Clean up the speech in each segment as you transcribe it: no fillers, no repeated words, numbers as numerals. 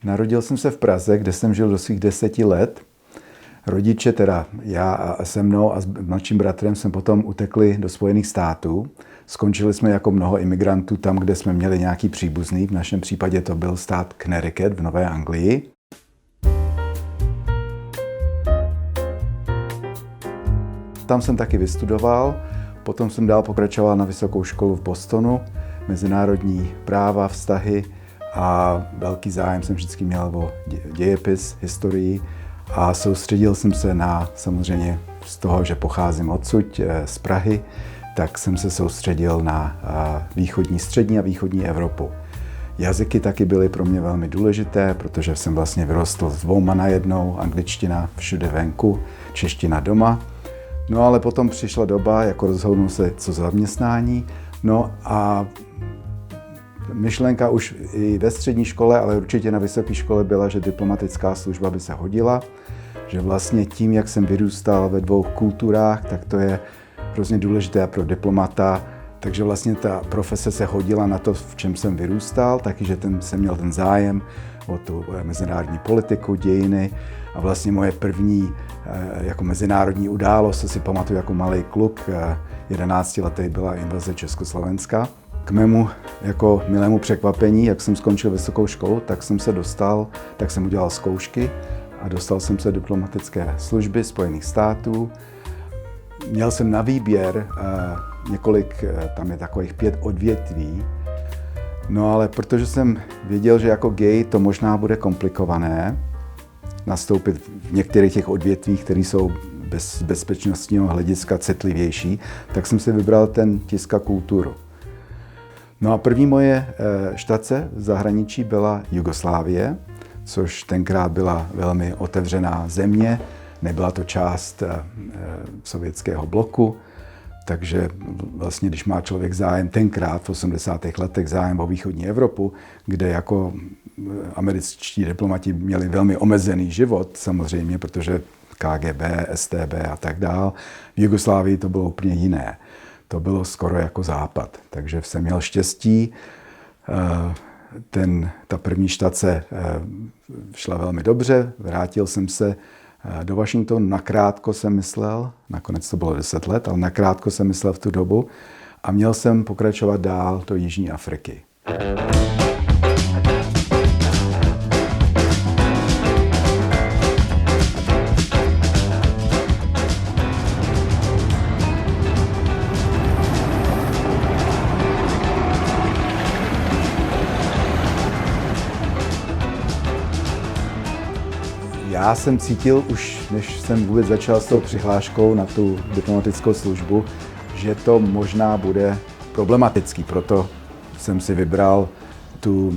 Narodil jsem se v Praze, kde jsem žil do svých 10 let. Rodiče, teda já a se mnou a s mladším bratrem, jsme potom utekli do Spojených států. Skončili jsme jako mnoho imigrantů tam, kde jsme měli nějaký příbuzný. V našem případě to byl stát Connecticut v Nové Anglii. Tam jsem taky vystudoval, potom jsem dál pokračoval na vysokou školu v Bostonu, mezinárodní práva, vztahy a velký zájem jsem vždycky měl o dějepis, historii a soustředil jsem se na, samozřejmě z toho, že pocházím odsud, z Prahy, tak jsem se soustředil na východní, střední a východní Evropu. Jazyky taky byly pro mě velmi důležité, protože jsem vlastně vyrostl s dvouma najednou, angličtina všude venku, čeština doma. No ale potom přišla doba, jako rozhodnu se co zaměstnání, no a myšlenka už i ve střední škole, ale určitě na vysoké škole byla, že diplomatická služba by se hodila, že vlastně tím, jak jsem vyrůstal ve dvou kulturách, tak to je hrozně důležité pro diplomata, takže vlastně ta profese se hodila na to, v čem jsem vyrůstal, taky, že jsem měl ten zájem o tu mezinárodní politiku, dějiny a vlastně moje první jako mezinárodní událost, co si pamatuju jako malý kluk, 11 letý byla invaze Československa. K mému jako milému překvapení, jak jsem skončil vysokou školu, tak jsem udělal zkoušky a dostal jsem se do diplomatické služby Spojených států. Měl jsem na výběr několik, tam je takových 5 odvětví, no ale protože jsem věděl, že jako gay to možná bude komplikované, nastoupit v některých těch odvětvích, které jsou z bezpečnostního hlediska citlivější, tak jsem si vybral ten tisk a kulturu. No a první moje štace v zahraničí byla Jugoslávie, což tenkrát byla velmi otevřená země, nebyla to část sovětského bloku, takže vlastně, když má člověk zájem tenkrát v 80. letech zájem o východní Evropu, kde jako američtí diplomati měli velmi omezený život samozřejmě, protože KGB, StB a tak dál, v Jugoslávii to bylo úplně jiné. To bylo skoro jako západ, takže jsem měl štěstí. Ta první štace šla velmi dobře, vrátil jsem se do Washingtonu, nakrátko jsem myslel, nakonec to bylo 10 let, ale nakrátko jsem myslel v tu dobu a měl jsem pokračovat dál do Jižní Afriky. Já jsem cítil už, než jsem vůbec začal s tou přihláškou na tu diplomatickou službu, že to možná bude problematický. Proto jsem si vybral tu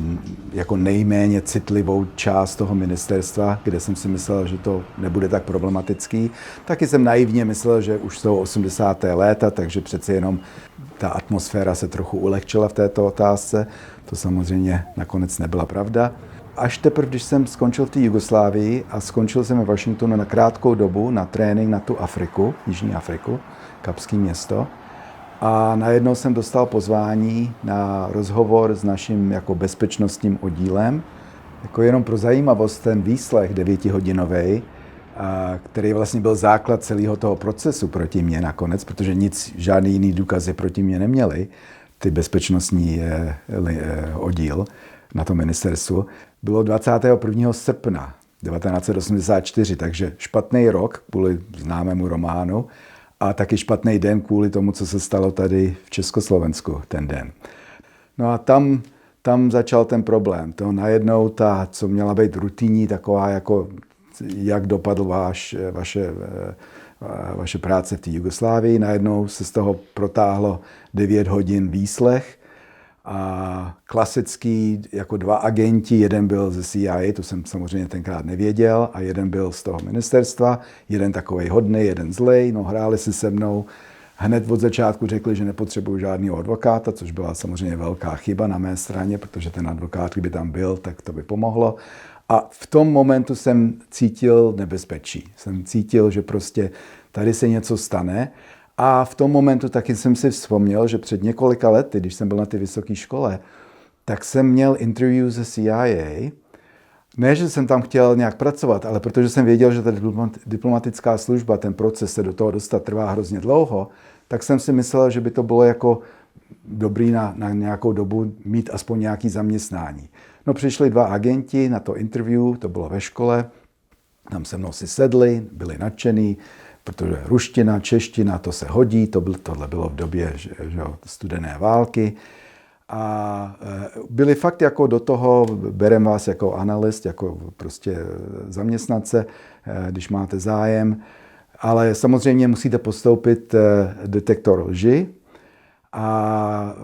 jako nejméně citlivou část toho ministerstva, kde jsem si myslel, že to nebude tak problematický. Taky jsem naivně myslel, že už jsou 80. léta, takže přece jenom ta atmosféra se trochu ulehčila v této otázce. To samozřejmě nakonec nebyla pravda. Až teprve, když jsem skončil v té Jugoslávii a skončil jsem ve Washingtonu na krátkou dobu na trénink na tu Afriku, Jižní Afriku, Kapské město. A najednou jsem dostal pozvání na rozhovor s naším jako bezpečnostním oddílem. Jako jenom pro zajímavost, ten výslech 9hodinový, který vlastně byl základ celého toho procesu proti mně nakonec, protože žádný jiný důkazy proti mně neměli, ty bezpečnostní oddíl na tom ministerstvu, bylo 21. srpna 1984, takže špatný rok kvůli známému románu a taky špatný den kvůli tomu, co se stalo tady v Československu ten den. No a tam začal ten problém. To najednou co měla být rutinní, taková jako, jak dopadl vaše práce v té Jugoslávii, najednou se z toho protáhlo 9 hodin výslech. A klasický jako 2 agenti, jeden byl ze CIA, to jsem samozřejmě tenkrát nevěděl, a jeden byl z toho ministerstva, jeden takovej hodnej, jeden zlej, no hráli si se mnou. Hned od začátku řekli, že nepotřebuju žádného advokáta, což byla samozřejmě velká chyba na mé straně, protože ten advokát, kdyby tam byl, tak to by pomohlo. A v tom momentu jsem cítil nebezpečí. Jsem cítil, že prostě tady se něco stane. A v tom momentu taky jsem si vzpomněl, že před několika lety, když jsem byl na té vysoké škole, tak jsem měl interview ze CIA Ne, že jsem tam chtěl nějak pracovat, ale protože jsem věděl, že ta diplomatická služba, ten proces se do toho dostat trvá hrozně dlouho, tak jsem si myslel, že by to bylo jako dobrý na nějakou dobu mít aspoň nějaký zaměstnání. No přišli 2 agenti na to interview, to bylo ve škole, tam se mnou si sedli, byli nadšený, protože ruština, čeština, to se hodí, tohle bylo v době studené války. A byli fakt jako do toho, bereme vás jako analyst, jako prostě zaměstnance, když máte zájem, ale samozřejmě musíte podstoupit detektor lži a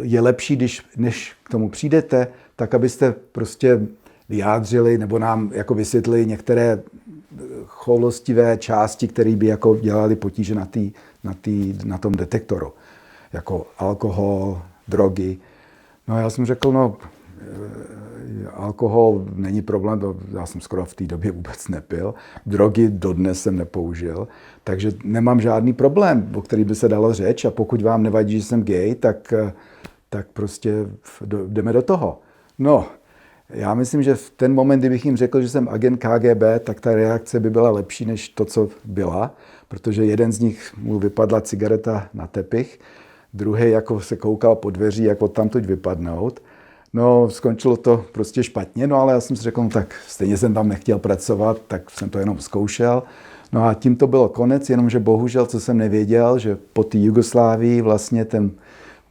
je lepší, než k tomu přijdete, tak abyste prostě vyjádřili nebo nám jako vysvětlili některé choulostivé části, které by jako dělali potíže na tom detektoru, jako alkohol, drogy. No já jsem řekl, alkohol není problém, já jsem skoro v té době vůbec nepil. Drogy dodnes jsem nepoužil, takže nemám žádný problém, o který by se dalo řeč a pokud vám nevadí, že jsem gay, tak prostě jdeme do toho. No, já myslím, že v ten moment, kdybych jim řekl, že jsem agent KGB, tak ta reakce by byla lepší než to, co byla, protože jeden z nich mu vypadla cigareta na tepich, druhý jako se koukal po dveří, jak odtamtud vypadnout. No, skončilo to prostě špatně, no ale já jsem si řekl, tak stejně jsem tam nechtěl pracovat, tak jsem to jenom zkoušel. No a tím to bylo konec, jenomže bohužel, co jsem nevěděl, že po té Jugoslávii vlastně ten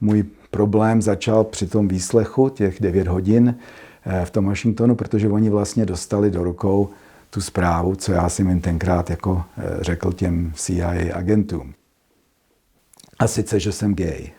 můj problém začal při tom výslechu těch 9 hodin v tom Washingtonu, protože oni vlastně dostali do rukou tu zprávu, co já jsem jim tenkrát jako řekl těm CIA agentům. A sice, že jsem gay.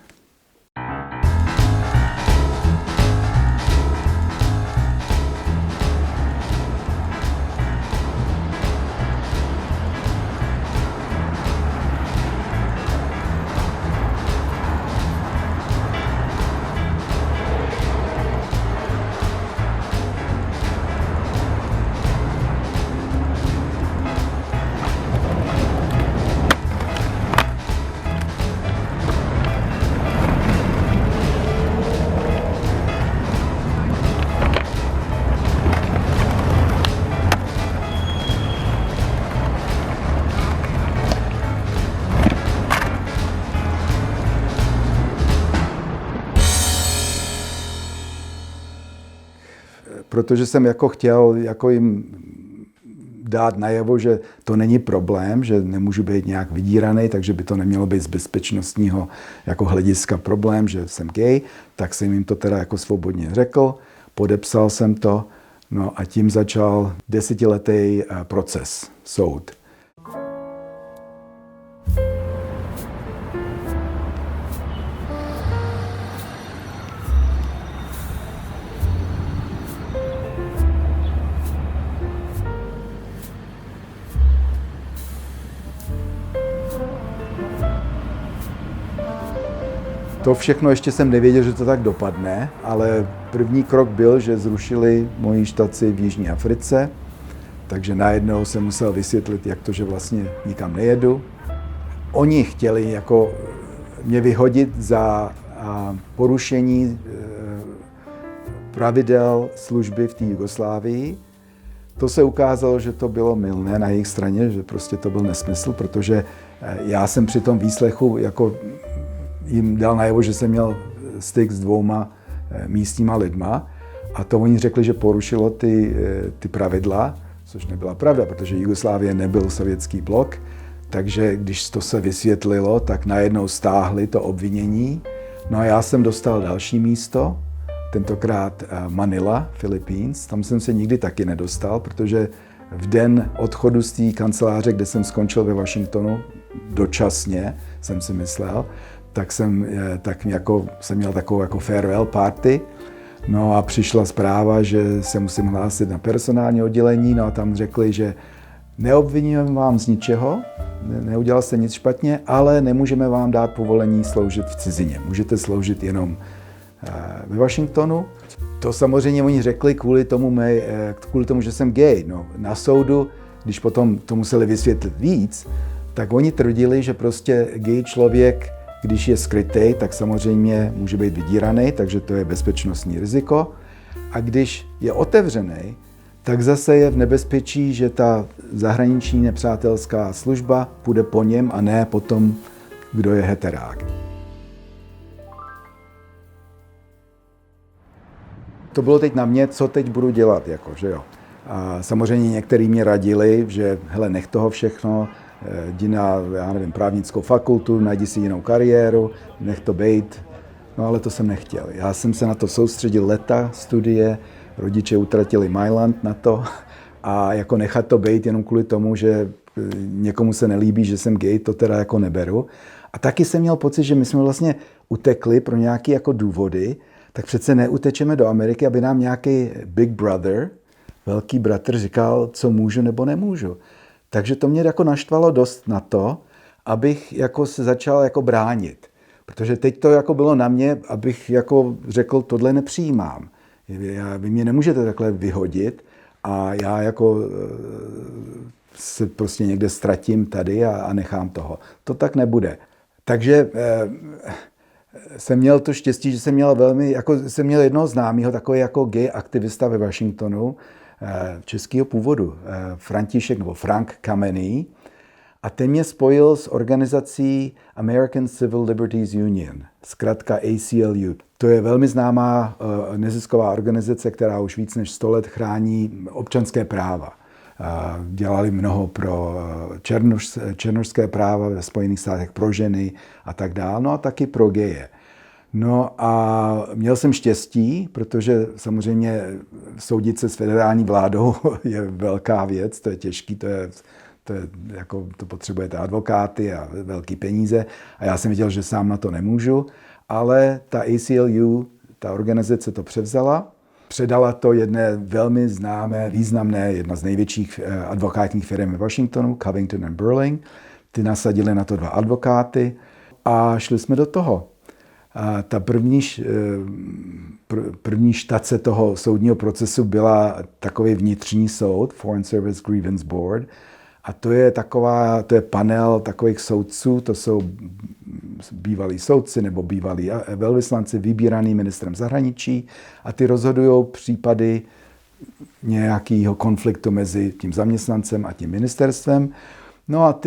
Protože jsem jako chtěl jako jim dát najevo, že to není problém, že nemůžu být nějak vydíraný, takže by to nemělo být z bezpečnostního jako hlediska problém, že jsem gay, tak jsem jim to teda jako svobodně řekl, podepsal jsem to, no a tím začal 10letý proces, soud. To všechno ještě jsem nevěděl, že to tak dopadne, ale první krok byl, že zrušili moji štaci v Jižní Africe, takže najednou jsem musel vysvětlit, jak to, že vlastně nikam nejedu. Oni chtěli jako mě vyhodit za porušení pravidel služby v té Jugoslávii. To se ukázalo, že to bylo mylné na jejich straně, že prostě to byl nesmysl, protože já jsem při tom výslechu jako jim dal najevo, že jsem měl styk s 2 místníma lidma a to oni řekli, že porušilo ty pravidla, což nebyla pravda, protože Jugoslávie nebyl sovětský blok, takže když to se vysvětlilo, tak najednou stáhli to obvinění. No a já jsem dostal další místo, tentokrát Manila, Philippines, tam jsem se nikdy taky nedostal, protože v den odchodu z té kanceláře, kde jsem skončil ve Washingtonu, dočasně jsem si myslel, tak jsem měl takovou jako farewell party. No a přišla zpráva, že se musím hlásit na personální oddělení, no a tam řekli, že neobvinujeme vám z ničeho, neudělal jste nic špatně, ale nemůžeme vám dát povolení sloužit v cizině. Můžete sloužit jenom ve Washingtonu. To samozřejmě oni řekli kvůli tomu, že jsem gay. No, na soudu, když potom to museli vysvětlit víc, tak oni tvrdili, že prostě gay člověk, když je skrytej, tak samozřejmě může být vydíraný, takže to je bezpečnostní riziko. A když je otevřený, tak zase je v nebezpečí, že ta zahraniční nepřátelská služba půjde po něm a ne po tom, kdo je heterák. To bylo teď na mě, co teď budu dělat, jako, že jo. A samozřejmě někteří mě radili, že hele, nech toho všechno, jdi na, já nevím, právnickou fakultu, najdi si jinou kariéru, nech to bejt. No ale to jsem nechtěl. Já jsem se na to soustředil leta, studie, rodiče utratili Mailand na to a jako nechat to bejt jenom kvůli tomu, že někomu se nelíbí, že jsem gay, to teda jako neberu. A taky jsem měl pocit, že my jsme vlastně utekli pro nějaké jako důvody, tak přece neutečeme do Ameriky, aby nám nějaký big brother, velký bratr říkal, co můžu nebo nemůžu. Takže to mě jako naštvalo dost na to, abych jako se začal jako bránit. Protože teď to jako bylo na mě, abych jako řekl, tohle nepřijímám. Vy mě nemůžete takhle vyhodit a já jako se prostě někde ztratím tady a nechám toho. To tak nebude. Takže jsem měl to štěstí, že jsem měl jednoho známého, takový jako gay aktivista ve Washingtonu, českého původu, František nebo Frank Kamenný. A ten mě spojil s organizací American Civil Liberties Union, zkrátka ACLU. To je velmi známá nezisková organizace, která už víc než 100 let chrání občanské práva. Dělali mnoho pro černošské práva ve Spojených státech, pro ženy a tak dále, no a taky pro geje. No a měl jsem štěstí, protože samozřejmě soudit se s federální vládou je velká věc, to je těžký, to potřebujete advokáty a velký peníze a já jsem viděl, že sám na to nemůžu, ale ta ACLU, ta organizace to převzala, předala to jedné velmi známé, významné, jedna z největších advokátních firm ve Washingtonu, Covington & Burling. Ty nasadili na to 2 advokáty a šli jsme do toho. A ta první štace toho soudního procesu byla takový vnitřní soud, Foreign Service Grievance Board, a to je panel takových soudců, to jsou bývalí soudci nebo bývalí velvyslanci vybíraný ministrem zahraničí a ty rozhodují případy nějakého konfliktu mezi tím zaměstnancem a tím ministerstvem. No a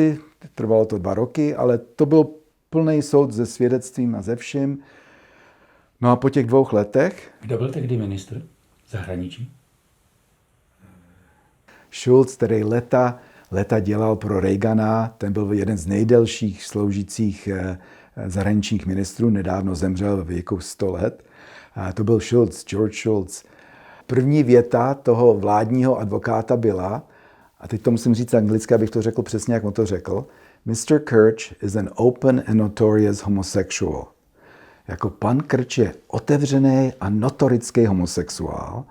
trvalo to 2 roky, ale to byl plný soud se svědectvím a ze vším. No a po těch 2 letech... Kdo byl tehdy ministr zahraničí? Schulz, který leta dělal pro Reagana, ten byl jeden z nejdelších sloužících zahraničních ministrů, nedávno zemřel ve věku 100 let. A to byl George Shultz. První věta toho vládního advokáta byla, a teď to musím říct anglicky, abych to řekl přesně, jak on to řekl, Mr. Kirch is an open and notorious homosexual. Jako pan Kirch je otevřený a notorický homosexuál.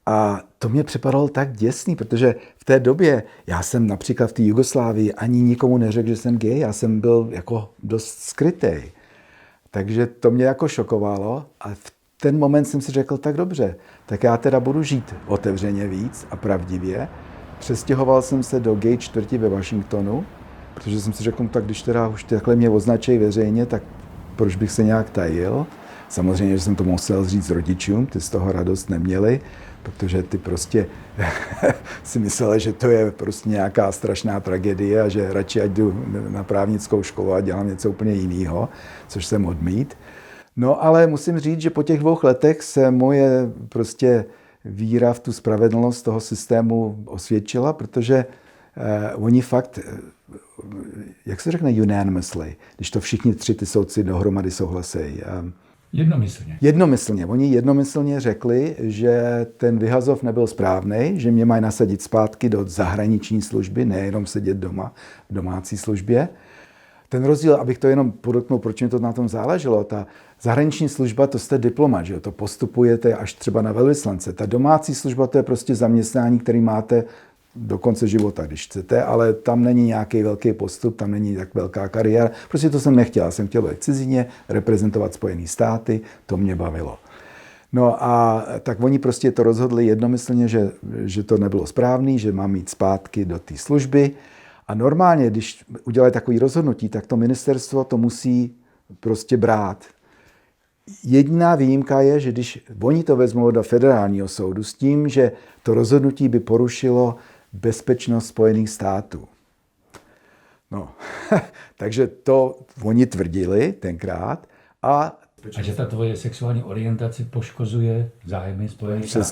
A to mě připadalo tak děsný, protože v té době já jsem například v té Jugoslávii ani nikomu neřekl, že jsem gay, já jsem byl jako dost skrytej. Takže to mě jako šokovalo a v ten moment jsem si řekl, tak dobře, tak já teda budu žít otevřeně víc a pravdivě. Přestěhoval jsem se do gay čtvrti ve Washingtonu, protože jsem si řekl, tak když teda už takhle mě označí veřejně, tak proč bych se nějak tajil. Samozřejmě, že jsem to musel říct rodičům, ty z toho radost neměli, protože ty prostě si mysleli, že to je prostě nějaká strašná tragédie a že radši ať jdu na právnickou školu a dělám něco úplně jiného, což jsem odmít. No ale musím říct, že po těch 2 letech se moje prostě víra v tu spravedlnost toho systému osvědčila, protože oni fakt, jak se řekne unanimously, když to všichni 3 ty soudci dohromady souhlasejí. Jednomyslně. Oni jednomyslně řekli, že ten vyhazov nebyl správný, že mě mají nasadit zpátky do zahraniční služby, nejenom sedět doma v domácí službě. Ten rozdíl, abych to jenom podotknul, proč mi to na tom záleželo, ta zahraniční služba, to jste diplomat, že jo? To postupujete až třeba na velvyslance. Ta domácí služba, to je prostě zaměstnání, který máte do konce života, když chcete, ale tam není nějaký velký postup, tam není tak velká kariéra. Prostě to jsem nechtěl. Já jsem chtěl být v cizině, reprezentovat Spojené státy, to mě bavilo. No a tak oni prostě to rozhodli jednomyslně, že to nebylo správný, že mám jít zpátky do té služby. A normálně, když udělají takové rozhodnutí, tak to ministerstvo to musí prostě brát. Jediná výjimka je, že když oni to vezmou do federálního soudu s tím, že to rozhodnutí by porušilo bezpečnost Spojených států. No, takže to oni tvrdili tenkrát a že ta tvoje sexuální orientace poškozuje zájmy Spojených států.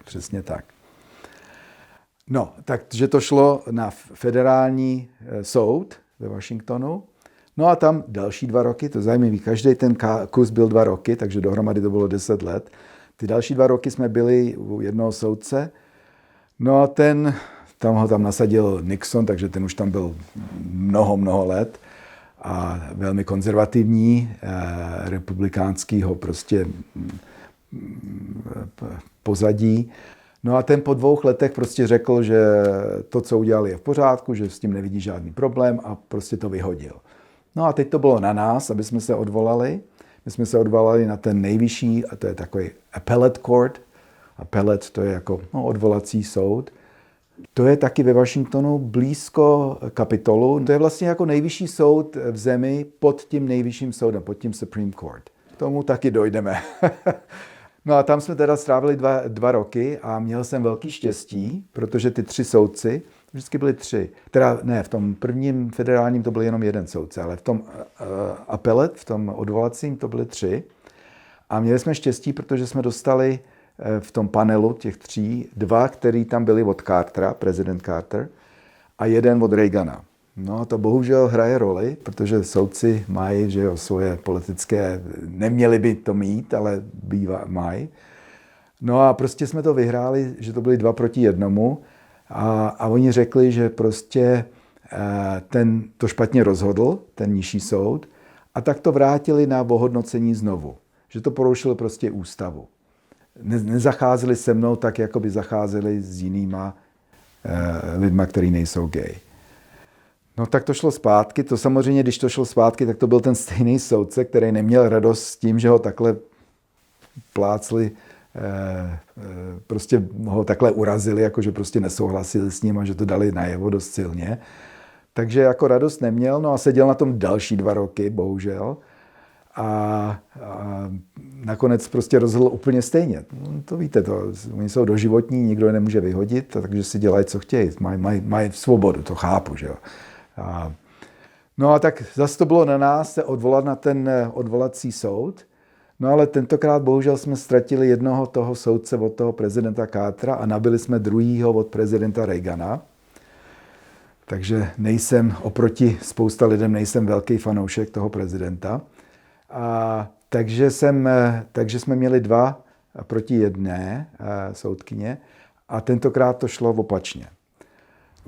Přesně tak. No, takže to šlo na federální soud ve Washingtonu. No a tam další 2 roky, to je zajímavý, každý ten kus byl 2 roky, takže dohromady to bylo 10 let. Ty další 2 roky jsme byli u jednoho soudce. No a tam ho nasadil Nixon, takže ten už tam byl mnoho let a velmi konzervativní, republikánskýho prostě pozadí. No a ten po 2 letech prostě řekl, že to, co udělali, je v pořádku, že s tím nevidí žádný problém a prostě to vyhodil. No a teď to bylo na nás, aby jsme se odvolali. My jsme se odvolali na ten nejvyšší, a to je takový appellate court. Appellate to je jako odvolací soud. To je taky ve Washingtonu blízko Kapitolu. To je vlastně jako nejvyšší soud v zemi pod tím nejvyšším soudem, pod tím Supreme Court. K tomu taky dojdeme. No a tam jsme teda strávili 2 roky a měl jsem velký štěstí, protože ty 3 soudci, vždycky byli 3. Teda ne, v tom prvním federálním to byl jenom 1 soudce, ale v tom appellate, v tom odvolacím to byly 3. A měli jsme štěstí, protože jsme dostali v tom panelu těch 3, 2, který tam byli od Cartera, prezident Carter, a 1 od Reagana. No to bohužel hraje roli, protože soudci mají, že jo, svoje politické, neměli by to mít, ale mají. No a prostě jsme to vyhráli, že to byli 2 proti 1 a oni řekli, že prostě ten to špatně rozhodl, ten nižší soud, a tak to vrátili na ohodnocení znovu. Že to porušilo prostě ústavu. Nezacházeli se mnou tak, jako by zacházeli s jinýma lidma, kteří nejsou gay. No tak to šlo zpátky. To samozřejmě, když to šlo zpátky, tak to byl ten stejný soudce, který neměl radost s tím, že ho takhle plácli, prostě ho takhle urazili, jakože prostě nesouhlasili s ním a že to dali najevo dost silně. Takže jako radost neměl, no a seděl na tom další 2 roky, bohužel. A nakonec prostě rozhodl úplně stejně. To víte, oni jsou doživotní, nikdo je nemůže vyhodit, takže si dělají, co chtějí. Mají svobodu, to chápu, že jo. No a tak zase to bylo na nás se odvolat na ten odvolací soud. No ale tentokrát bohužel jsme ztratili jednoho toho soudce od toho prezidenta Cartera a nabili jsme druhýho od prezidenta Reagana. Takže oproti spousta lidem nejsem velký fanoušek toho prezidenta. Takže jsme měli 2 proti 1 soudkyně a tentokrát to šlo opačně.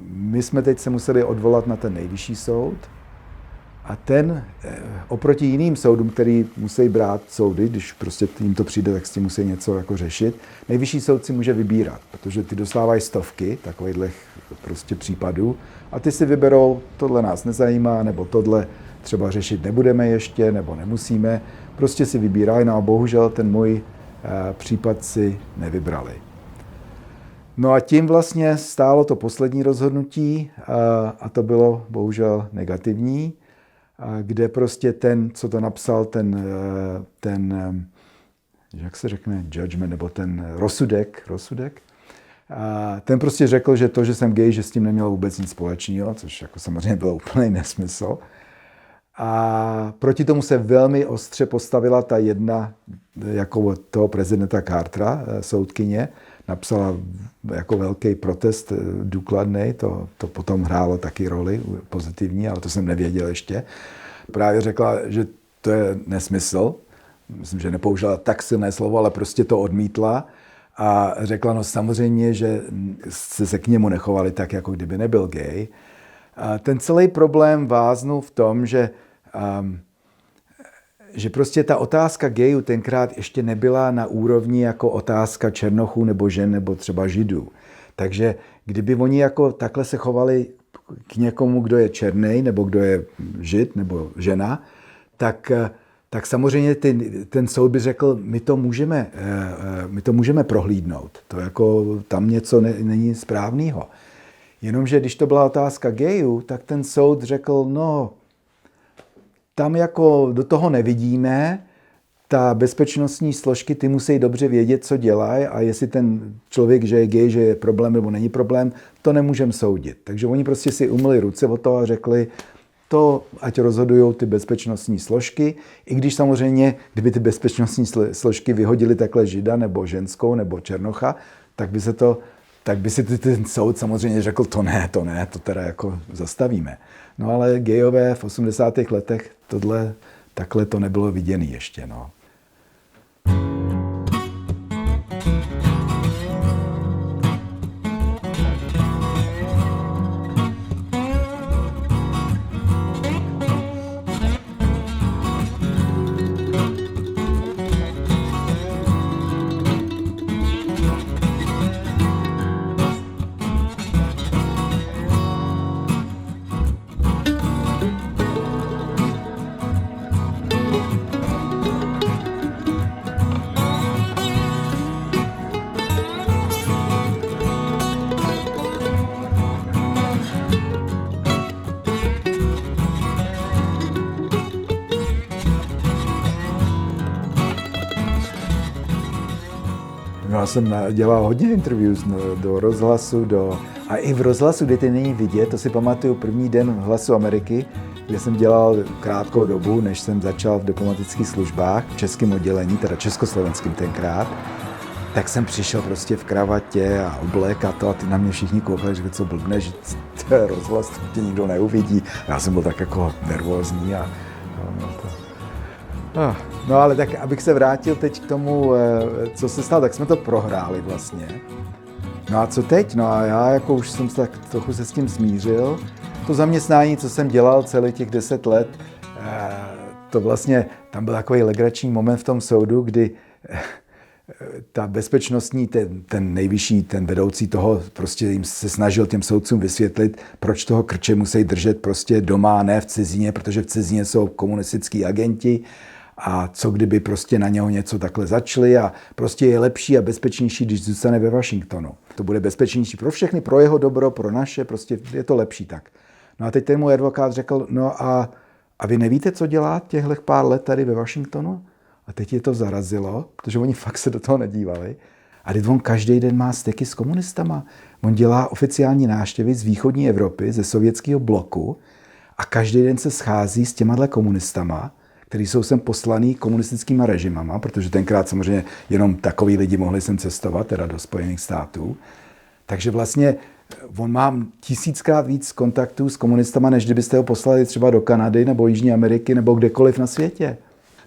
My jsme teď se museli odvolat na ten nejvyšší soud a ten oproti jiným soudům, který musí brát soudy, když prostě jim to přijde, tak s tím musí něco jako řešit, nejvyšší soud si může vybírat, protože ty dostávají stovky takovýchhle prostě případů a ty si vyberou, tohle nás nezajímá, nebo tohle třeba řešit nebudeme ještě, nebo nemusíme. Prostě si vybírají, no a bohužel ten můj případ si nevybrali. No a tím vlastně stálo to poslední rozhodnutí a to bylo bohužel negativní, kde prostě ten, co to napsal, ten jak se řekne, judgment, nebo ten rozsudek, ten prostě řekl, že to, že jsem gay, že s tím nemělo vůbec nic společného, což jako samozřejmě bylo úplný nesmysl. A proti tomu se velmi ostře postavila ta jedna, jako toho prezidenta Cartera, soudkyně, napsala jako velký protest důkladný, to potom hrálo taky roli pozitivní, ale to jsem nevěděl ještě. Právě řekla, že to je nesmysl, myslím, že nepoužila tak silné slovo, ale prostě to odmítla a řekla, no samozřejmě, že se k němu nechovali tak, jako kdyby nebyl gay. A ten celý problém váznul v tom, že prostě ta otázka gayů tenkrát ještě nebyla na úrovni jako otázka černochů nebo žen nebo třeba židů. Takže kdyby oni jako takhle se chovali k někomu, kdo je černý nebo kdo je žid nebo žena, tak samozřejmě ten soud by řekl, my to můžeme prohlídnout. To jako tam něco není správného. Jenomže když to byla otázka gayů, tak ten soud řekl, no, tam jako do toho nevidíme, ta bezpečnostní složky, ty musí dobře vědět, co dělají a jestli ten člověk, že je gay, že je problém nebo není problém, to nemůžeme soudit. Takže oni prostě si umyli ruce od toho a řekli, to ať rozhodujou ty bezpečnostní složky, i když samozřejmě, kdyby ty bezpečnostní složky vyhodili takhle žida nebo ženskou nebo černocha, tak by si ten soud samozřejmě řekl, to ne, to teda jako zastavíme. No ale gejové v 80. letech takhle to nebylo viděný ještě, no. Já jsem dělal hodně interviews do rozhlasu, a i v rozhlasu, kde ty není vidět, to si pamatuju první den v Hlasu Ameriky, kde jsem dělal krátkou dobu, než jsem začal v diplomatických službách, v českém oddělení, teda československým tenkrát, tak jsem přišel prostě v kravatě a oblek a ty na mě všichni koukali, že co blbne, že to je rozhlas, to tě nikdo neuvidí. Já jsem byl tak jako nervózní No ale tak, abych se vrátil teď k tomu, co se stalo, tak jsme to prohráli vlastně. No a co teď? No a já jako už jsem tak trochu se s tím smířil. To zaměstnání, co jsem dělal celý těch 10 let, to vlastně, tam byl takový legrační moment v tom soudu, kdy ta bezpečnostní, ten nejvyšší, ten vedoucí toho, prostě jim se snažil těm soudcům vysvětlit, proč toho krče musí držet prostě doma, ne v cizině, protože v cizině jsou komunistický agenti. A co kdyby prostě na něho něco takhle začali a prostě je lepší a bezpečnější, když zůstane ve Washingtonu. To bude bezpečnější pro všechny, pro jeho dobro, pro naše, prostě je to lepší tak. No a teď ten můj advokát řekl, no a vy nevíte, co dělá těchto pár let tady ve Washingtonu? A teď je to zarazilo, protože oni fakt se do toho nedívali. A teď on každý den má styky s komunistama. On dělá oficiální návštěvy z východní Evropy, ze sovětského bloku a každý den se schází s těma komunistama, který jsou sem poslaný komunistickýma režimama, protože tenkrát samozřejmě jenom takový lidi mohli sem cestovat, teda do Spojených států. Takže vlastně on má 1000krát víc kontaktů s komunistama, než kdybyste ho poslali třeba do Kanady nebo Jižní Ameriky nebo kdekoliv na světě.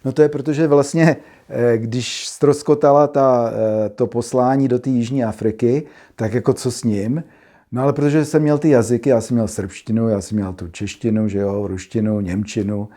No to je protože vlastně, když ztroskotala to poslání do té Jižní Afriky, tak jako co s ním? No ale protože jsem měl ty jazyky, já jsem měl srbštinu, já jsem měl tu češtinu, že jo, ruštinu, němčinu,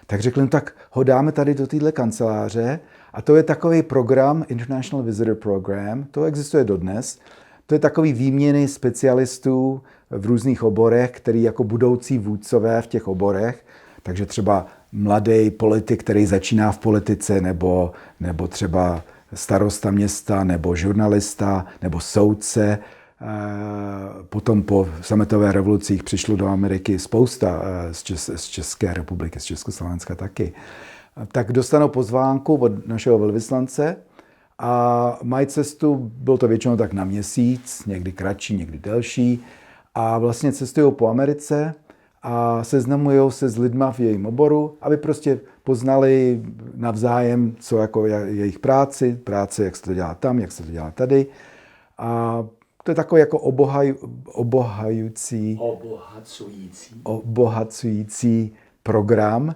tak řekl jim, tak ho dáme tady do téhle kanceláře a to je takový program, International Visitor Program, to existuje dodnes. To je takový výměny specialistů v různých oborech, který jako budoucí vůdcové v těch oborech, takže třeba mladý politik, který začíná v politice, nebo třeba starosta města, nebo žurnalista, nebo soudce. Potom po sametové revolucích přišlo do Ameriky spousta z České republiky, z Československa taky. Tak dostanou pozvánku od našeho velvyslance a mají cestu, bylo to většinou tak na měsíc, někdy kratší, někdy delší. A vlastně cestují po Americe a seznamují se s lidma v jejím oboru, aby prostě poznali navzájem, co jako jejich práce, jak se to dělá tam, jak se to dělá tady. A to je takový jako obohacující program.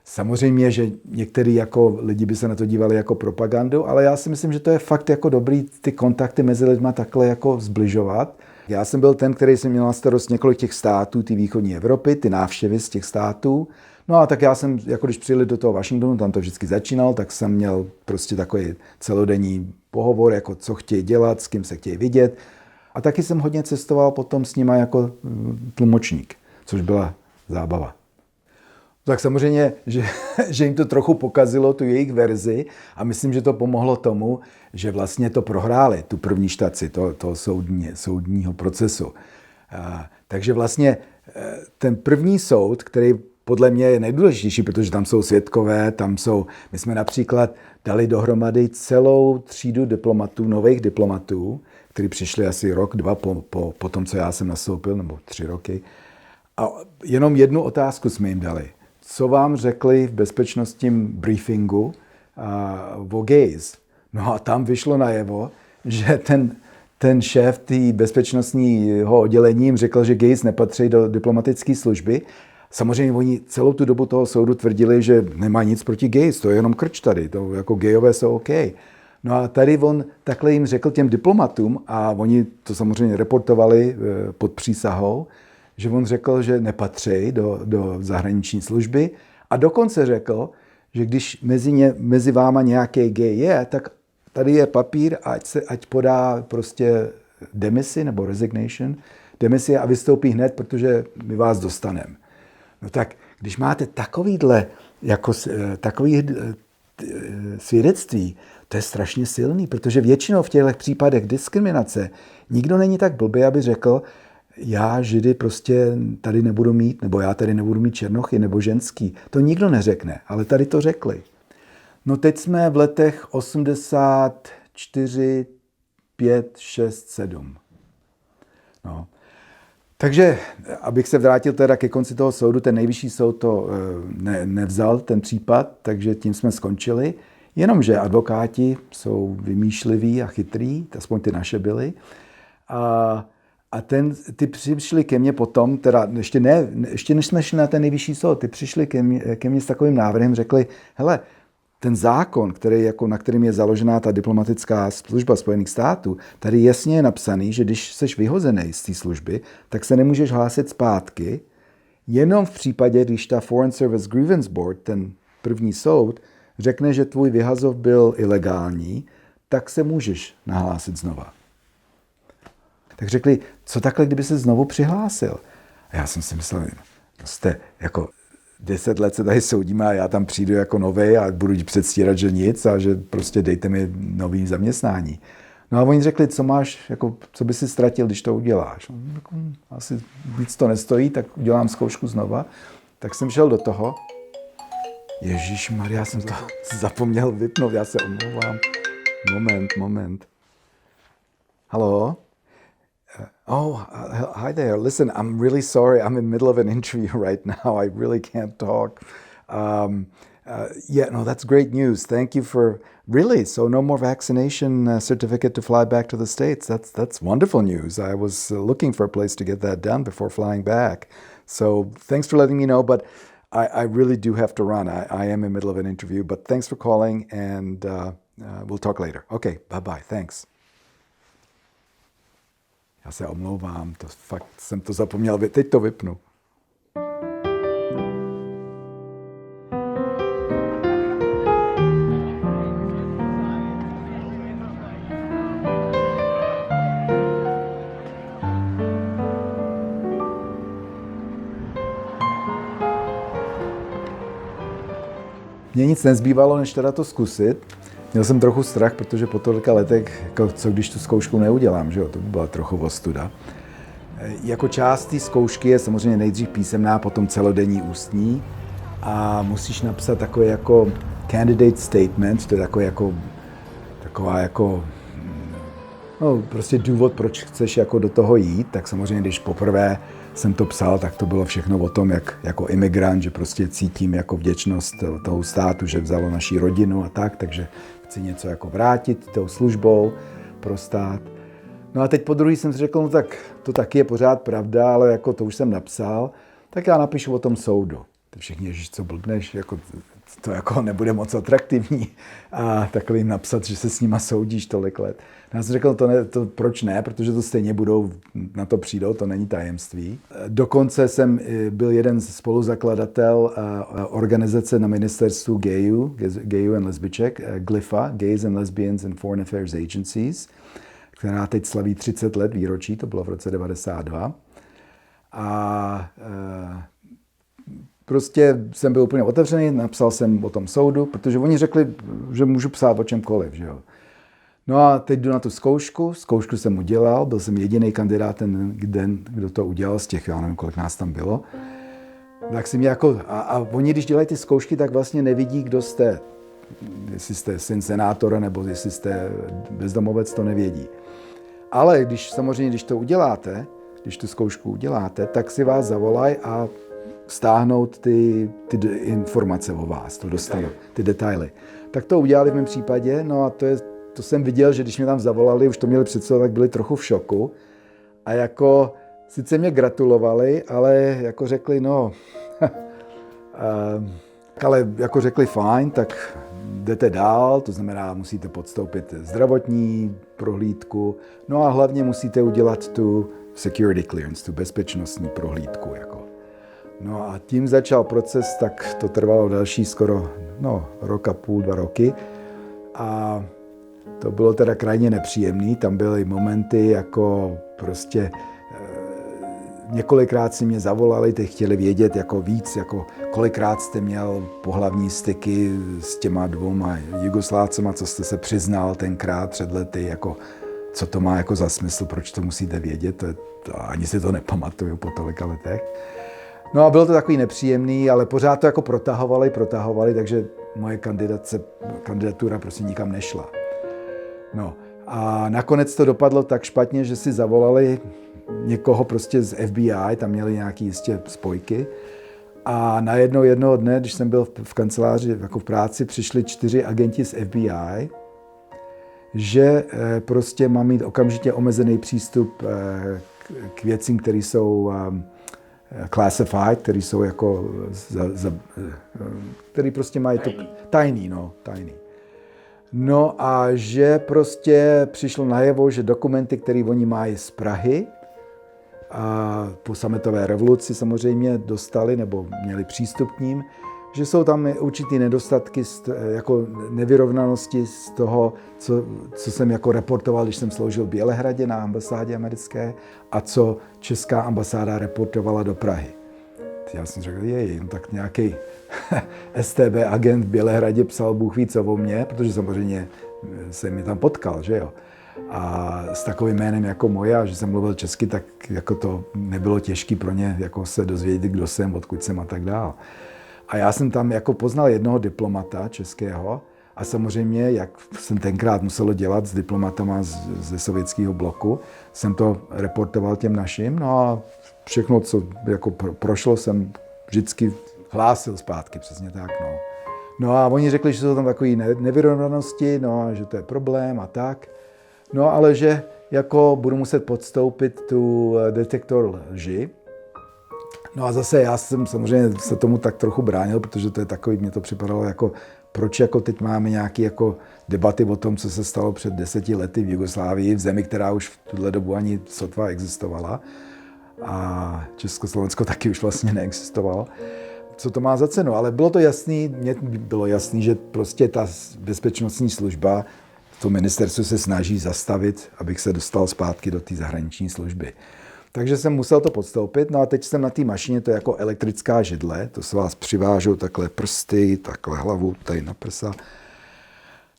Samozřejmě, že některý jako lidi by se na to dívali jako propagandu, ale já si myslím, že to je fakt jako dobrý ty kontakty mezi lidma takhle jako zbližovat. Já jsem byl ten, který jsem měl na starost několik těch států, ty východní Evropy, ty návštěvy z těch států. No a tak já jsem, jako když přijeli do toho Washingtonu, tam to vždycky začínal, tak jsem měl prostě takový celodenní pohovor, jako co chtějí dělat, s kým se chtějí vidět. A taky jsem hodně cestoval potom s nima jako tlumočník, což byla zábava. Tak samozřejmě, že jim to trochu pokazilo, tu jejich verzi a myslím, že to pomohlo tomu, že vlastně to prohráli, tu první štaci toho soudního procesu. Takže vlastně ten první soud, který podle mě je nejdůležitější, protože tam jsou svědkové, my jsme například dali dohromady celou třídu diplomatů, nových diplomatů, kteří přišli asi rok, dva po tom, co já jsem nastoupil, nebo 3 roky. A jenom jednu otázku jsme jim dali. Co vám řekli v bezpečnostním briefingu o gays? No a tam vyšlo najevo, že ten šéf té bezpečnostního oddělení jim řekl, že gays nepatří do diplomatické služby. Samozřejmě oni celou tu dobu toho soudu tvrdili, že nemá nic proti gays, to je jenom krč tady, to jako gayové jsou OK. No a tady on takhle jim řekl těm diplomatům, a oni to samozřejmě reportovali pod přísahou, že on řekl, že nepatří do zahraniční služby, a dokonce řekl, že když mezi váma nějaký gay je, tak tady je papír, ať podá prostě demisi nebo resignation, demisi a vystoupí hned, protože my vás dostaneme. No tak, když máte takový svědectví, to je strašně silný, protože většinou v těchto případech diskriminace nikdo není tak blbý, aby řekl, já Židy prostě tady nebudu mít, nebo já tady nebudu mít černochy nebo ženský. To nikdo neřekne, ale tady to řekli. No teď jsme v letech 84, 5, 6, 7. No. Takže, abych se vrátil teda ke konci toho soudu, ten nejvyšší soud to nevzal, ten případ, takže tím jsme skončili. Jenomže advokáti jsou vymýšliví a chytrý, aspoň ty naše byli. A ty přišli ke mně potom, teda ještě než jsme šli na ten nejvyšší soud, ty přišli ke mně s takovým návrhem, řekli, hele, ten zákon, na kterým je založená ta diplomatická služba Spojených států, tady jasně je napsaný, že když jsi vyhozený z té služby, tak se nemůžeš hlásit zpátky, jenom v případě, když ta Foreign Service Grievance Board, ten první soud, řekne, že tvůj vyhazov byl ilegální, tak se můžeš nahlásit znova. Tak řekli, co takhle, kdyby se znovu přihlásil? A já jsem si myslel, jste jako 10 let se tady soudíme a já tam přijdu jako novej a budu předstírat, že nic a že prostě dejte mi nový zaměstnání. No a oni řekli, co by si ztratil, když to uděláš? Asi víc to nestojí, tak udělám zkoušku znova. Tak jsem šel do toho. Ježišmarja, já jsem to zapomněl vypnout, já se omlouvám. Moment. Haló? Hi there. Listen, I'm really sorry. I'm in the middle of an interview right now. I really can't talk. That's great news. Thank you for really. So no more vaccination certificate to fly back to the States. That's wonderful news. I was looking for a place to get that done before flying back. So thanks for letting me know, but I really do have to run. I am in the middle of an interview, but thanks for calling, and we'll talk later. Okay, bye-bye. Thanks. Já se omlouvám, fakt jsem to zapomněl, teď to vypnu. Mně nic nezbývalo, než teda to zkusit. Měl jsem trochu strach, protože po tolika letech, co když tu zkoušku neudělám, že jo? To by byla trochu ostuda. Jako část té zkoušky je samozřejmě nejdřív písemná, potom celodenní ústní a musíš napsat takový jako candidate statement, to je prostě důvod, proč chceš jako do toho jít. Tak samozřejmě, když poprvé jsem to psal, tak to bylo všechno o tom, jak jako imigrant, že prostě cítím jako vděčnost toho státu, že vzalo naši rodinu a tak, takže chci něco jako vrátit tou službou pro stát. No a teď po druhý jsem si řekl, no tak to taky je pořád pravda, ale jako to už jsem napsal, tak já napíšu o tom soudu. Ty všichni, ježiš, co blbneš, jako to jako nebude moc atraktivní a takhle jim napsat, že se s nima soudíš tolik let. Já jsem řekl, proč ne, protože to stejně na to přijdou, to není tajemství. Dokonce jsem byl jeden z spoluzakladatel organizace na ministerstvu gayů and lesbiček, GLIFA, Gays and Lesbians in Foreign Affairs Agencies, která teď slaví 30 let výročí, to bylo v roce 92. Prostě jsem byl úplně otevřený, napsal jsem o tom soudu, protože oni řekli, že můžu psát o čemkoliv, že jo. No a teď jdu na tu zkoušku jsem udělal, byl jsem jediný kandidát ten den, kdo to udělal z těch, já nevím, kolik nás tam bylo. Tak si mě jako, a oni, když dělají ty zkoušky, tak vlastně nevidí, kdo jste. Jestli jste syn senátora, nebo jestli jste bezdomovec, to nevědí. Ale když to uděláte, když tu zkoušku uděláte, tak si vás zavolají a stáhnout ty informace o vás, to dostanou, ty detaily. Tak to udělali v mém případě, no a to jsem viděl, že když mě tam zavolali, už to měli před sebou, tak byli trochu v šoku. A jako, sice mě gratulovali, ale jako řekli, no, ale jako řekli fajn, tak jdete dál, to znamená, musíte podstoupit zdravotní prohlídku, no a hlavně musíte udělat tu security clearance, tu bezpečnostní prohlídku. Jako. No a tím začal proces, tak to trvalo další skoro rok a půl, 2 roky. A to bylo teda krajně nepříjemný, tam byly momenty jako prostě několikrát si mě zavolali, teď chtěli vědět jako víc, jako kolikrát jste měl pohlavní styky s těma 2 Jugoslávcema, co jste se přiznal tenkrát před lety, jako co to má jako za smysl, proč to musíte vědět, ani si to nepamatuju po tolika letech. No a bylo to takový nepříjemný, ale pořád to jako protahovali, takže moje kandidatura prostě nikam nešla. No a nakonec to dopadlo tak špatně, že si zavolali někoho prostě z FBI, tam měli nějaký jistě spojky. A najednou jednoho dne, když jsem byl v kanceláři, jako v práci, přišli 4 agenti z FBI, že prostě mám mít okamžitě omezený přístup k věcím, které jsou classified, které jsou jako, který prostě mají to tajný. No a že prostě přišlo najevo, že dokumenty, které oni mají z Prahy, a po sametové revoluci samozřejmě dostali nebo měli přístup k ním, že jsou tam určitý nedostatky, jako nevyrovnanosti z toho, co jsem jako reportoval, když jsem sloužil v Bělehradě na ambasádě americké a co česká ambasáda reportovala do Prahy. Já jsem řekl, tak nějaký STB agent v Bělehradě psal Bůh ví co o mně, protože samozřejmě jsem mi tam potkal, že jo. A s takovým jménem jako moje, že jsem mluvil česky, tak jako to nebylo těžké pro ně jako se dozvědět, kdo jsem, odkud jsem a tak dál. A já jsem tam jako poznal jednoho diplomata českého a samozřejmě, jak jsem tenkrát musel dělat s diplomatama ze sovětského bloku, jsem to reportoval těm našim, no a všechno, co jako prošlo, jsem vždycky hlásil zpátky, přesně tak, no. No a oni řekli, že jsou tam takové nevyrovnanosti, no a že to je problém a tak. No ale že jako budu muset podstoupit tu detektor lži. No a zase já jsem samozřejmě se tomu tak trochu bránil, protože to je takový, mně to připadalo jako, proč jako teď máme nějaké jako debaty o tom, co se stalo před 10 lety v Jugoslávii, v zemi, která už v tuhle dobu ani sotva existovala. A Československo taky už vlastně neexistovalo. Co to má za cenu? Ale bylo to jasný, mně bylo jasný, že prostě ta bezpečnostní služba, to ministerstvo se snaží zastavit, abych se dostal zpátky do té zahraniční služby. Takže jsem musel to podstoupit, no a teď jsem na té mašině, to je jako elektrická židle, to se vás přivážou takhle prsty, takhle hlavu, tady na prsa.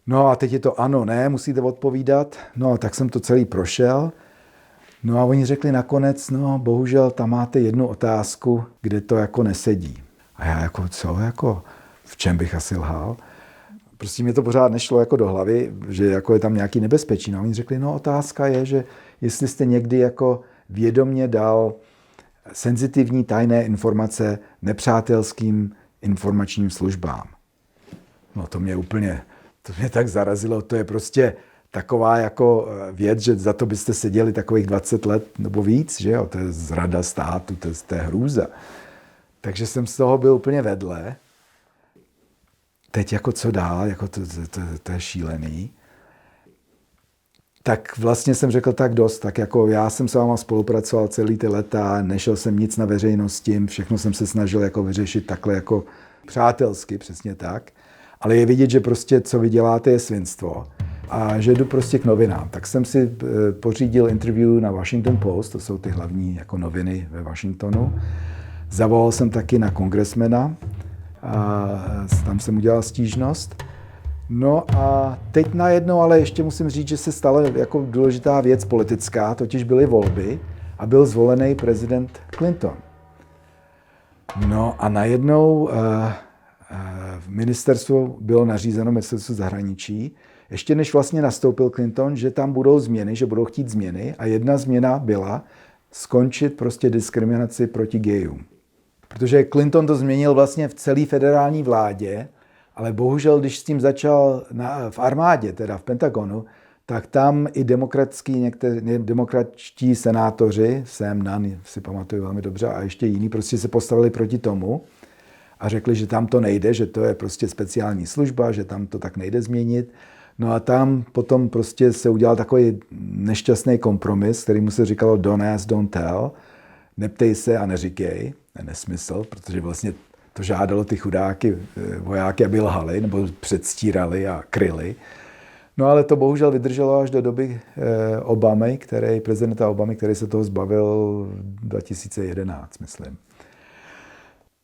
No a teď je to ano, ne, musíte odpovídat, no a tak jsem to celý prošel. No a oni řekli nakonec, no bohužel tam máte jednu otázku, kde to jako nesedí. A já jako co, jako v čem bych asi lhal? Prostě mi to pořád nešlo jako do hlavy, že jako je tam nějaký nebezpečí. No a oni řekli, no otázka je, že jestli jste někdy jako vědomě dal senzitivní tajné informace nepřátelským informačním službám. No to mě tak zarazilo, to je prostě taková jako věc, že za to byste seděli takových 20 let nebo víc, že jo, to je zrada státu, to je hrůza. Takže jsem z toho byl úplně vedle. Teď jako co dál, jako to je šílený. Tak vlastně jsem řekl tak dost, tak jako já jsem s váma spolupracoval celý ty leta, nešel jsem nic na veřejnosti, všechno jsem se snažil jako vyřešit takhle jako přátelsky, přesně tak. Ale je vidět, že prostě co vy děláte je svinstvo a že jdu prostě k novinám. Tak jsem si pořídil interview na Washington Post, to jsou ty hlavní jako noviny ve Washingtonu. Zavolal jsem taky na kongresmena a tam jsem udělal stížnost. No a teď najednou, ale ještě musím říct, že se stala jako důležitá věc politická, totiž byly volby a byl zvolený prezident Clinton. No a najednou v ministerstvu bylo nařízeno ministerstvu zahraničí, ještě než vlastně nastoupil Clinton, že tam budou změny, že budou chtít změny a jedna změna byla skončit prostě diskriminaci proti gayům. Protože Clinton to změnil vlastně v celé federální vládě, ale bohužel, když s tím začal v armádě, teda v Pentagonu, tak tam i demokratští senátoři, Sam Nunn si pamatuju velmi dobře, a ještě jiní prostě se postavili proti tomu a řekli, že tam to nejde, že to je prostě speciální služba, že tam to tak nejde změnit. No a tam potom prostě se udělal takový nešťastný kompromis, kterýmu se říkalo don't ask, don't tell, neptej se a neříkej, je nesmysl, protože vlastně to žádalo ty chudáky vojáky, aby lhali nebo předstírali a kryli. No ale to bohužel vydrželo až do doby prezidenta Obamy, který se toho zbavil 2011, myslím.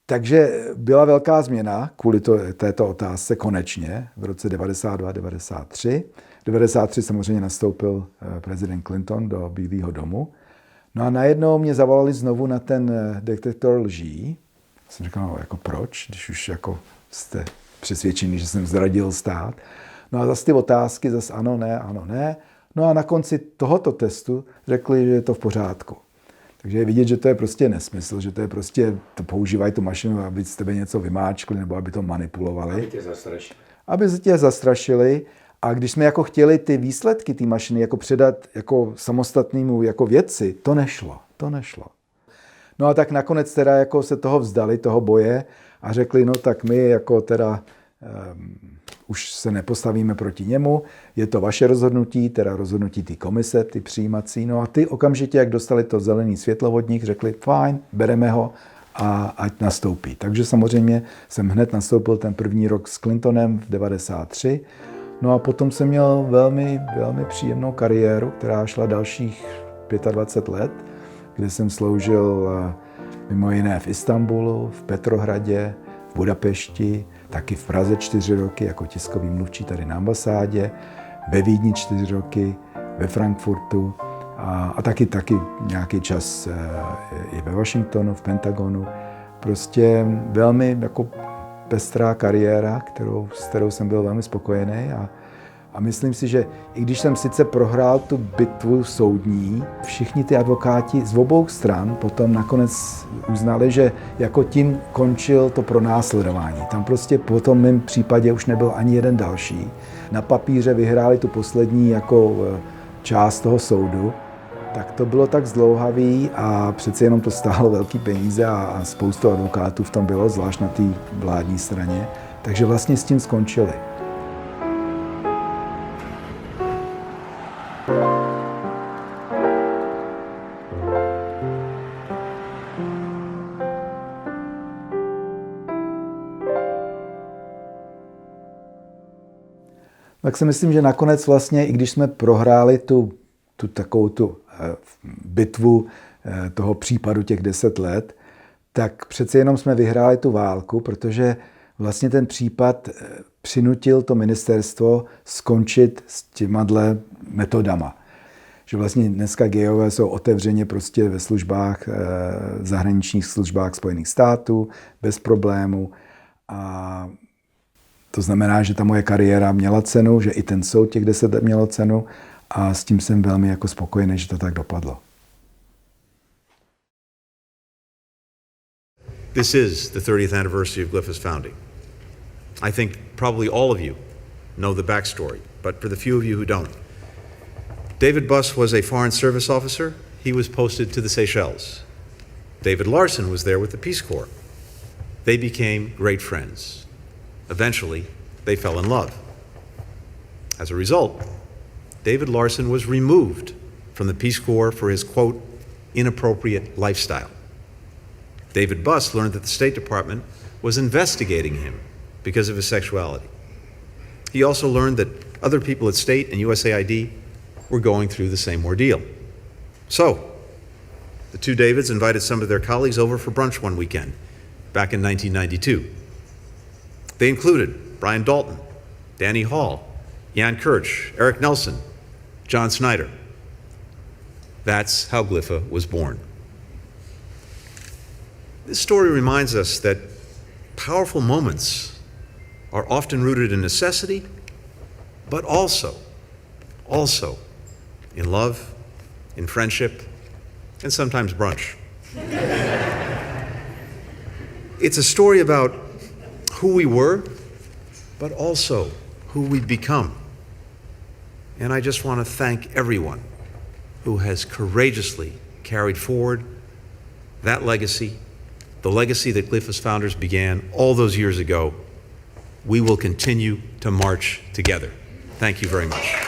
Takže byla velká změna kvůli této otázce konečně v roce 92-93. V 93 samozřejmě nastoupil prezident Clinton do Bílého domu. No a najednou mě zavolali znovu na ten detektor lží. Jsem říkal, no, jako proč, když už jako jste přesvědčeni, že jsem zradil stát. No a zase ty otázky, zase ano, ne. No a na konci tohoto testu řekli, že je to v pořádku. Takže je vidět, že to je prostě nesmysl, že to je prostě, to používají tu mašinu, aby z tebe něco vymáčkli nebo aby to manipulovali. Aby tě zastrašili. Aby tě zastrašili. A když jsme jako chtěli ty výsledky té mašiny jako předat jako samostatnému jako vědci, to nešlo. No a tak nakonec teda jako se toho vzdali, toho boje a řekli, no tak my jako teda už se nepostavíme proti němu, je to vaše rozhodnutí, teda rozhodnutí té komise, ty přijímací. No a ty okamžitě, jak dostali to zelený světlo od nich, řekli, fajn, bereme ho a ať nastoupí. Takže samozřejmě jsem hned nastoupil ten první rok s Clintonem v 93. No a potom jsem měl velmi, velmi příjemnou kariéru, která šla dalších 25 let, kde jsem sloužil mimo jiné v Istanbulu, v Petrohradě, v Budapešti, taky v Praze 4 roky jako tiskový mluvčí tady na ambasádě, ve Vídni 4 roky, ve Frankfurtu a taky nějaký čas i ve Washingtonu, v Pentagonu. Prostě velmi jako pestrá kariéra, s kterou jsem byl velmi spokojený a myslím si, že i když jsem sice prohrál tu bitvu soudní, všichni ty advokáti z obou stran potom nakonec uznali, že jako tím končil to pronásledování. Tam prostě po tom mém případě už nebyl ani jeden další. Na papíře vyhráli tu poslední jako část toho soudu, tak to bylo tak zdlouhavý a přece jenom to stálo velký peníze a spoustu advokátů v tom bylo, zvlášť na té vládní straně. Takže vlastně s tím skončili. Tak si myslím, že nakonec vlastně, i když jsme prohráli tu bitvu toho případu těch 10 let, tak přece jenom jsme vyhráli tu válku, protože vlastně ten případ přinutil to ministerstvo skončit s těmadle metodama. Že vlastně dneska gayové jsou otevřeně prostě ve službách, zahraničních službách Spojených států, bez problému. A to znamená, že ta moje kariéra měla cenu, že i ten soud těch 10 let mělo cenu a s tím jsem velmi jako spokojený, že to tak dopadlo. This is the 30th anniversary of Glypha's founding. I think probably all of you know the backstory, but for the few of you who don't, David Buss was a Foreign Service officer. He was posted to the Seychelles. David Larson was there with the Peace Corps. They became great friends. Eventually, they fell in love. As a result, David Larson was removed from the Peace Corps for his, quote, inappropriate lifestyle. David Buss learned that the State Department was investigating him because of his sexuality. He also learned that other people at State and USAID were going through the same ordeal. So, the two Davids invited some of their colleagues over for brunch one weekend, back in 1992. They included Brian Dalton, Danny Hall, Jan Kirch, Eric Nelson, John Snyder. That's how Glypha was born. This story reminds us that powerful moments are often rooted in necessity, but also in love, in friendship, and sometimes brunch. It's a story about who we were, but also who we've become. And I just want to thank everyone who has courageously carried forward that legacy, the legacy that Glyphis founders began all those years ago. We will continue to march together. Thank you very much.